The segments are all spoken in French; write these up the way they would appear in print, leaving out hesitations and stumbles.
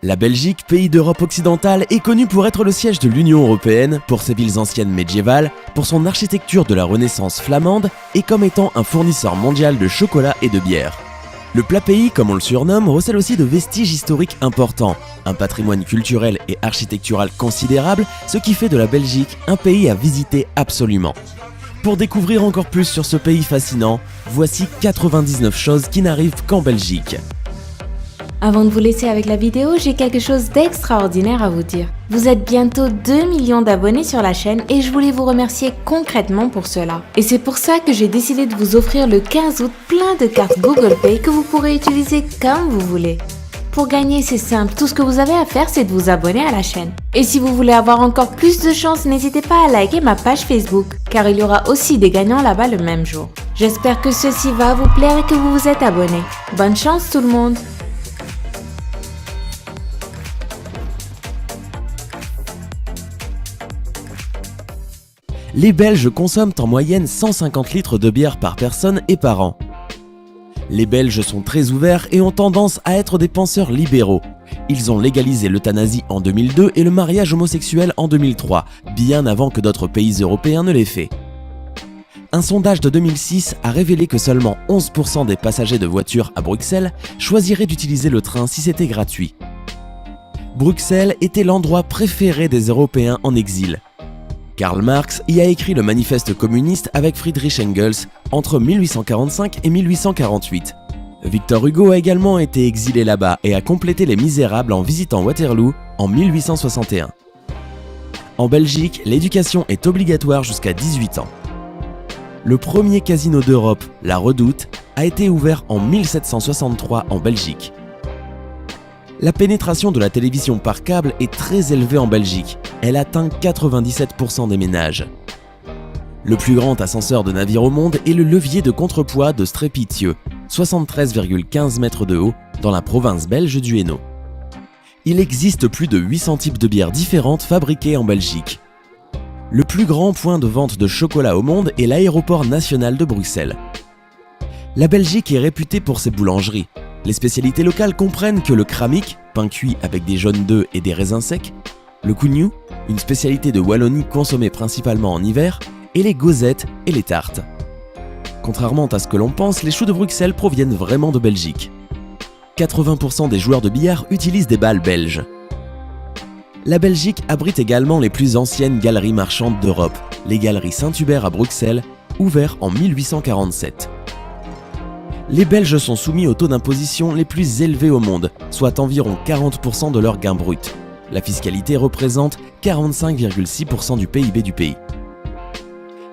La Belgique, pays d'Europe occidentale, est connue pour être le siège de l'Union européenne, pour ses villes anciennes médiévales, pour son architecture de la Renaissance flamande et comme étant un fournisseur mondial de chocolat et de bière. Le plat pays, comme on le surnomme, recèle aussi de vestiges historiques importants, un patrimoine culturel et architectural considérable, ce qui fait de la Belgique un pays à visiter absolument. Pour découvrir encore plus sur ce pays fascinant, voici 99 choses qui n'arrivent qu'en Belgique. Avant de vous laisser avec la vidéo, j'ai quelque chose d'extraordinaire à vous dire. Vous êtes bientôt 2 millions d'abonnés sur la chaîne et je voulais vous remercier concrètement pour cela. Et c'est pour ça que j'ai décidé de vous offrir le 15 août plein de cartes Google Pay que vous pourrez utiliser comme vous voulez. Pour gagner, c'est simple, tout ce que vous avez à faire, c'est de vous abonner à la chaîne. Et si vous voulez avoir encore plus de chance, n'hésitez pas à liker ma page Facebook, car il y aura aussi des gagnants là-bas le même jour. J'espère que ceci va vous plaire et que vous vous êtes abonnés. Bonne chance tout le monde! Les Belges consomment en moyenne 150 litres de bière par personne et par an. Les Belges sont très ouverts et ont tendance à être des penseurs libéraux. Ils ont légalisé l'euthanasie en 2002 et le mariage homosexuel en 2003, bien avant que d'autres pays européens ne l'aient fait. Un sondage de 2006 a révélé que seulement 11% des passagers de voitures à Bruxelles choisiraient d'utiliser le train si c'était gratuit. Bruxelles était l'endroit préféré des Européens en exil. Karl Marx y a écrit le manifeste communiste avec Friedrich Engels entre 1845 et 1848. Victor Hugo a également été exilé là-bas et a complété Les Misérables en visitant Waterloo en 1861. En Belgique, l'éducation est obligatoire jusqu'à 18 ans. Le premier casino d'Europe, la Redoute, a été ouvert en 1763 en Belgique. La pénétration de la télévision par câble est très élevée en Belgique. Elle atteint 97% des ménages. Le plus grand ascenseur de navire au monde est le levier de contrepoids de Strépitieux, 73,15 mètres de haut, dans la province belge du Hainaut. Il existe plus de 800 types de bières différentes fabriquées en Belgique. Le plus grand point de vente de chocolat au monde est l'aéroport national de Bruxelles. La Belgique est réputée pour ses boulangeries. Les spécialités locales comprennent que le kramik, pain cuit avec des jaunes d'œufs et des raisins secs, le cougnou, une spécialité de Wallonie consommée principalement en hiver, et les gozettes et les tartes. Contrairement à ce que l'on pense, les choux de Bruxelles proviennent vraiment de Belgique. 80% des joueurs de billard utilisent des balles belges. La Belgique abrite également les plus anciennes galeries marchandes d'Europe, les galeries Saint-Hubert à Bruxelles, ouvertes en 1847. Les Belges sont soumis aux taux d'imposition les plus élevés au monde, soit environ 40% de leur gain brut. La fiscalité représente 45,6% du PIB du pays.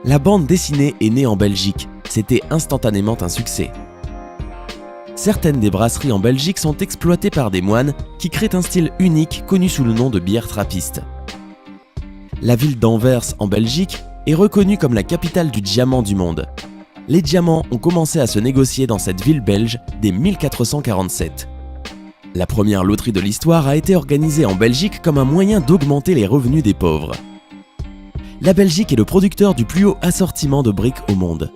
La bande dessinée est née en Belgique, c'était instantanément un succès. Certaines des brasseries en Belgique sont exploitées par des moines qui créent un style unique connu sous le nom de bière trappiste. La ville d'Anvers en Belgique est reconnue comme la capitale du diamant du monde. Les diamants ont commencé à se négocier dans cette ville belge dès 1447. La première loterie de l'histoire a été organisée en Belgique comme un moyen d'augmenter les revenus des pauvres. La Belgique est le producteur du plus haut assortiment de briques au monde.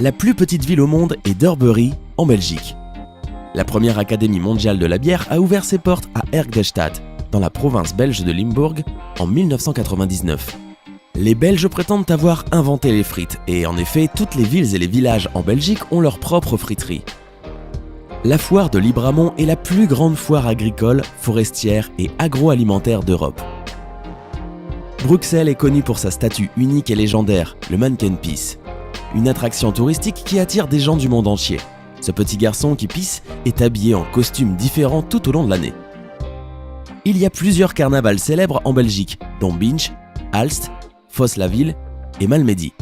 La plus petite ville au monde est Durbury, en Belgique. La première académie mondiale de la bière a ouvert ses portes à Ergdestad, dans la province belge de Limbourg, en 1999. Les Belges prétendent avoir inventé les frites, et en effet, toutes les villes et les villages en Belgique ont leur propre friterie. La foire de Libramont est la plus grande foire agricole, forestière et agroalimentaire d'Europe. Bruxelles est connue pour sa statue unique et légendaire, le Manneken Pis, une attraction touristique qui attire des gens du monde entier. Ce petit garçon qui pisse est habillé en costumes différents tout au long de l'année. Il y a plusieurs carnavals célèbres en Belgique, dont Binche, Aalst, Fosse-la-Ville et Malmedy.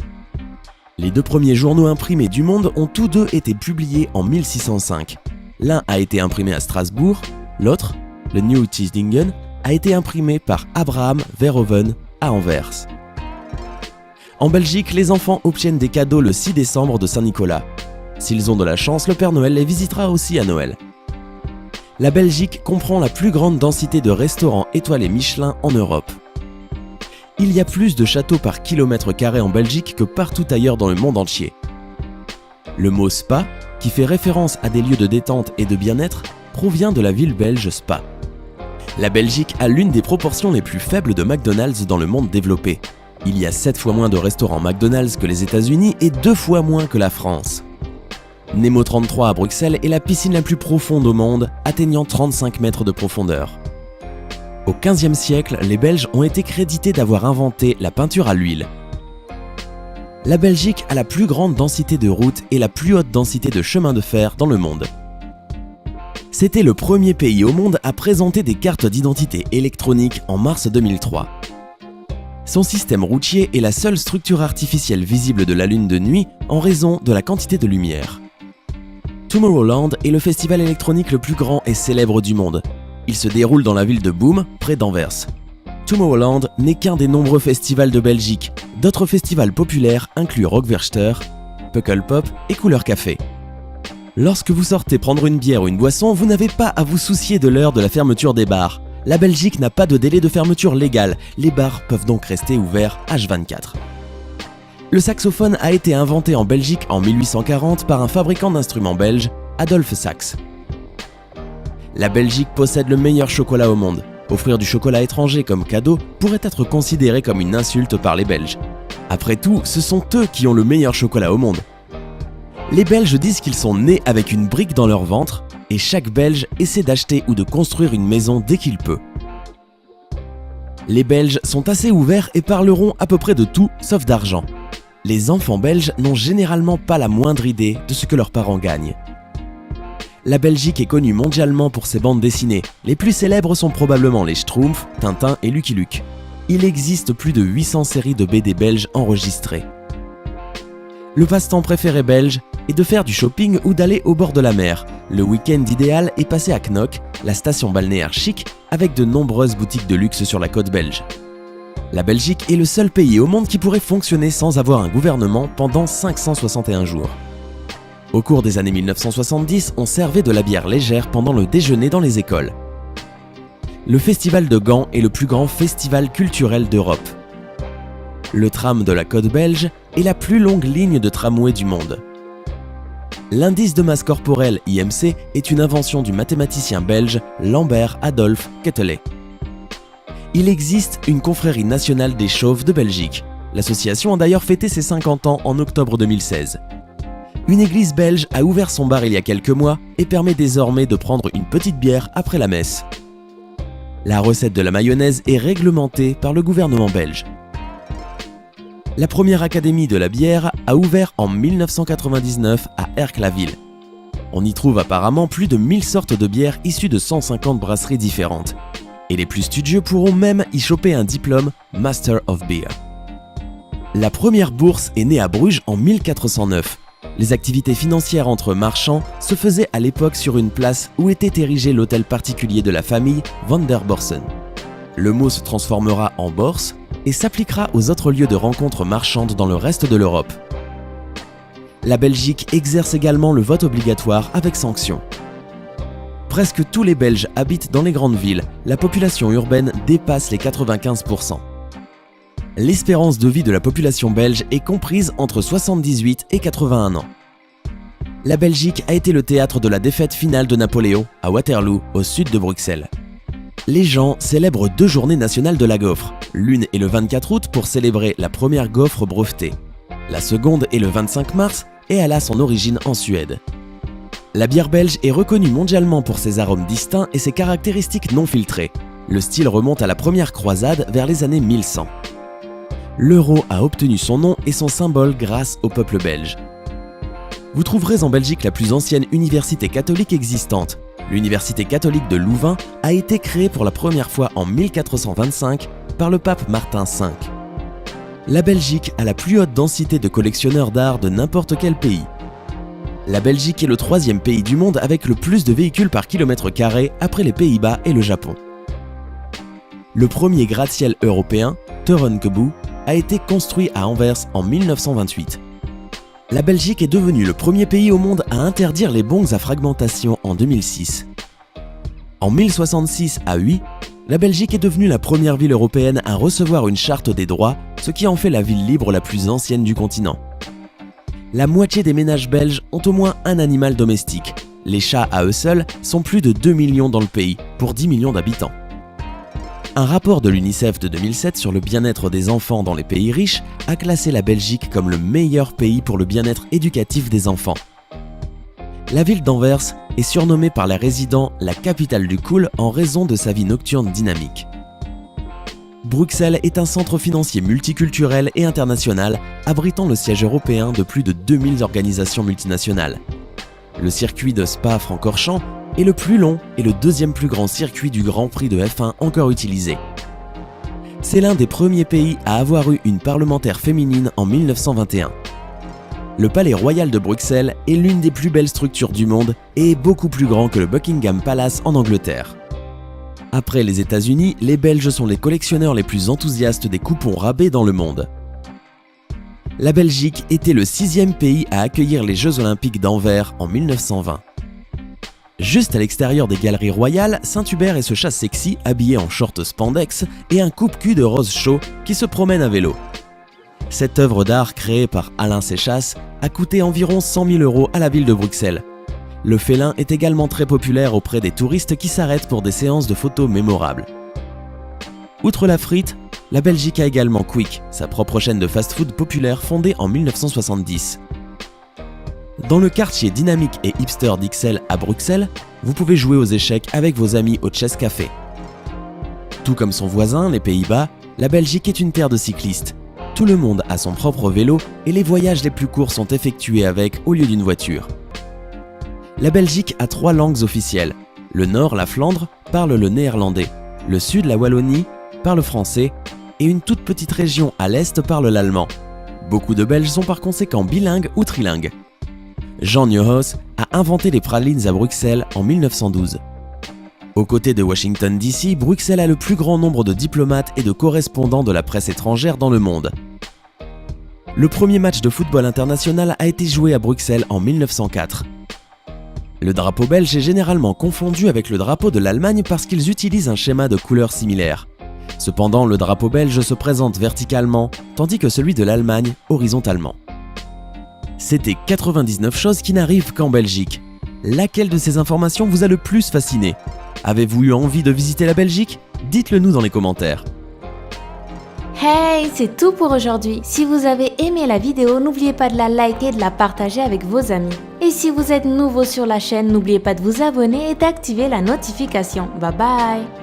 Les deux premiers journaux imprimés du monde ont tous deux été publiés en 1605. L'un a été imprimé à Strasbourg, l'autre, le Nieuw Tjesdingen, a été imprimé par Abraham Verhoeven à Anvers. En Belgique, les enfants obtiennent des cadeaux le 6 décembre de Saint-Nicolas. S'ils ont de la chance, le Père Noël les visitera aussi à Noël. La Belgique comprend la plus grande densité de restaurants étoilés Michelin en Europe. Il y a plus de châteaux par kilomètre carré en Belgique que partout ailleurs dans le monde entier. Le mot spa, qui fait référence à des lieux de détente et de bien-être, provient de la ville belge Spa. La Belgique a l'une des proportions les plus faibles de McDonald's dans le monde développé. Il y a 7 fois moins de restaurants McDonald's que les États-Unis et 2 fois moins que la France. Nemo 33 à Bruxelles est la piscine la plus profonde au monde, atteignant 35 mètres de profondeur. Au XVe siècle, les Belges ont été crédités d'avoir inventé la peinture à l'huile. La Belgique a la plus grande densité de routes et la plus haute densité de chemins de fer dans le monde. C'était le premier pays au monde à présenter des cartes d'identité électronique en mars 2003. Son système routier est la seule structure artificielle visible de la Lune de nuit en raison de la quantité de lumière. Tomorrowland est le festival électronique le plus grand et célèbre du monde. Il se déroule dans la ville de Boom, près d'Anvers. Tomorrowland n'est qu'un des nombreux festivals de Belgique. D'autres festivals populaires incluent Rockwerchter, Pukkelpop et Couleur Café. Lorsque vous sortez prendre une bière ou une boisson, vous n'avez pas à vous soucier de l'heure de la fermeture des bars. La Belgique n'a pas de délai de fermeture légal, les bars peuvent donc rester ouverts H24. Le saxophone a été inventé en Belgique en 1840 par un fabricant d'instruments belge, Adolphe Sax. La Belgique possède le meilleur chocolat au monde. Offrir du chocolat étranger comme cadeau pourrait être considéré comme une insulte par les Belges. Après tout, ce sont eux qui ont le meilleur chocolat au monde. Les Belges disent qu'ils sont nés avec une brique dans leur ventre, et chaque Belge essaie d'acheter ou de construire une maison dès qu'il peut. Les Belges sont assez ouverts et parleront à peu près de tout sauf d'argent. Les enfants belges n'ont généralement pas la moindre idée de ce que leurs parents gagnent. La Belgique est connue mondialement pour ses bandes dessinées. Les plus célèbres sont probablement les Schtroumpfs, Tintin et Lucky Luke. Il existe plus de 800 séries de BD belges enregistrées. Le passe-temps préféré belge est de faire du shopping ou d'aller au bord de la mer. Le week-end idéal est passé à Knock, la station balnéaire chic, avec de nombreuses boutiques de luxe sur la côte belge. La Belgique est le seul pays au monde qui pourrait fonctionner sans avoir un gouvernement pendant 561 jours. Au cours des années 1970, on servait de la bière légère pendant le déjeuner dans les écoles. Le festival de Gand est le plus grand festival culturel d'Europe. Le tram de la côte belge est la plus longue ligne de tramway du monde. L'indice de masse corporelle IMC est une invention du mathématicien belge Lambert Adolphe Quetelet. Il existe une confrérie nationale des chauves de Belgique. L'association a d'ailleurs fêté ses 50 ans en octobre 2016. Une église belge a ouvert son bar il y a quelques mois et permet désormais de prendre une petite bière après la messe. La recette de la mayonnaise est réglementée par le gouvernement belge. La première académie de la bière a ouvert en 1999 à Erck-la-Ville. On y trouve apparemment plus de 1000 sortes de bières issues de 150 brasseries différentes. Et les plus studieux pourront même y choper un diplôme Master of Beer. La première bourse est née à Bruges en 1409. Les activités financières entre marchands se faisaient à l'époque sur une place où était érigé l'hôtel particulier de la famille Van der Borsen. Le mot se transformera en bourse et s'appliquera aux autres lieux de rencontres marchandes dans le reste de l'Europe. La Belgique exerce également le vote obligatoire avec sanction. Presque tous les Belges habitent dans les grandes villes, la population urbaine dépasse les 95%. L'espérance de vie de la population belge est comprise entre 78 et 81 ans. La Belgique a été le théâtre de la défaite finale de Napoléon à Waterloo, au sud de Bruxelles. Les gens célèbrent 2 journées nationales de la gaufre. L'une est le 24 août pour célébrer la première gaufre brevetée. La seconde est le 25 mars et elle a son origine en Suède. La bière belge est reconnue mondialement pour ses arômes distincts et ses caractéristiques non filtrées. Le style remonte à la première croisade vers les années 1100. L'euro a obtenu son nom et son symbole grâce au peuple belge. Vous trouverez en Belgique la plus ancienne université catholique existante. L'université catholique de Louvain a été créée pour la première fois en 1425 par le pape Martin V. La Belgique a la plus haute densité de collectionneurs d'art de n'importe quel pays. La Belgique est le 3e pays du monde avec le plus de véhicules par kilomètre carré après les Pays-Bas et le Japon. Le premier gratte-ciel européen, Torenkeboe, a été construit à Anvers en 1928. La Belgique est devenue le premier pays au monde à interdire les bongs à fragmentation en 2006. En 1066 à Huy, la Belgique est devenue la première ville européenne à recevoir une charte des droits, ce qui en fait la ville libre la plus ancienne du continent. La moitié des ménages belges ont au moins un animal domestique. Les chats à eux seuls sont plus de 2 millions dans le pays, pour 10 millions d'habitants. Un rapport de l'UNICEF de 2007 sur le bien-être des enfants dans les pays riches a classé la Belgique comme le meilleur pays pour le bien-être éducatif des enfants. La ville d'Anvers est surnommée par les résidents la capitale du cool en raison de sa vie nocturne dynamique. Bruxelles est un centre financier multiculturel et international abritant le siège européen de plus de 2000 organisations multinationales. Le circuit de Spa-Francorchamps est le plus long et le deuxième plus grand circuit du Grand Prix de F1 encore utilisé. C'est l'un des premiers pays à avoir eu une parlementaire féminine en 1921. Le Palais Royal de Bruxelles est l'une des plus belles structures du monde et est beaucoup plus grand que le Buckingham Palace en Angleterre. Après les États-Unis, les Belges sont les collectionneurs les plus enthousiastes des coupons rabais dans le monde. La Belgique était le 6e pays à accueillir les Jeux Olympiques d'Anvers en 1920. Juste à l'extérieur des Galeries Royales, Saint-Hubert et ce chat sexy habillé en short spandex et un coupe-cul de rose chaud qui se promène à vélo. Cette œuvre d'art créée par Alain Sechas a coûté environ 100 000 € à la ville de Bruxelles. Le félin est également très populaire auprès des touristes qui s'arrêtent pour des séances de photos mémorables. Outre la frite, la Belgique a également Quick, sa propre chaîne de fast-food populaire fondée en 1970. Dans le quartier dynamique et hipster d'Ixelles à Bruxelles, vous pouvez jouer aux échecs avec vos amis au Chess Café. Tout comme son voisin, les Pays-Bas, la Belgique est une terre de cyclistes. Tout le monde a son propre vélo et les voyages les plus courts sont effectués avec au lieu d'une voiture. La Belgique a 3 langues officielles. Le nord, la Flandre, parle le néerlandais. Le sud, la Wallonie, parle français. Et une toute petite région à l'est parle l'allemand. Beaucoup de Belges sont par conséquent bilingues ou trilingues. Jean Neuhaus a inventé les pralines à Bruxelles en 1912. Aux côtés de Washington DC, Bruxelles a le plus grand nombre de diplomates et de correspondants de la presse étrangère dans le monde. Le premier match de football international a été joué à Bruxelles en 1904. Le drapeau belge est généralement confondu avec le drapeau de l'Allemagne parce qu'ils utilisent un schéma de couleurs similaire. Cependant, le drapeau belge se présente verticalement, tandis que celui de l'Allemagne horizontalement. C'était 99 choses qui n'arrivent qu'en Belgique. Laquelle de ces informations vous a le plus fasciné ? Avez-vous eu envie de visiter la Belgique ? Dites-le nous dans les commentaires. Hey, c'est tout pour aujourd'hui. Si vous avez aimé la vidéo, n'oubliez pas de la liker et de la partager avec vos amis. Et si vous êtes nouveau sur la chaîne, n'oubliez pas de vous abonner et d'activer la notification. Bye bye!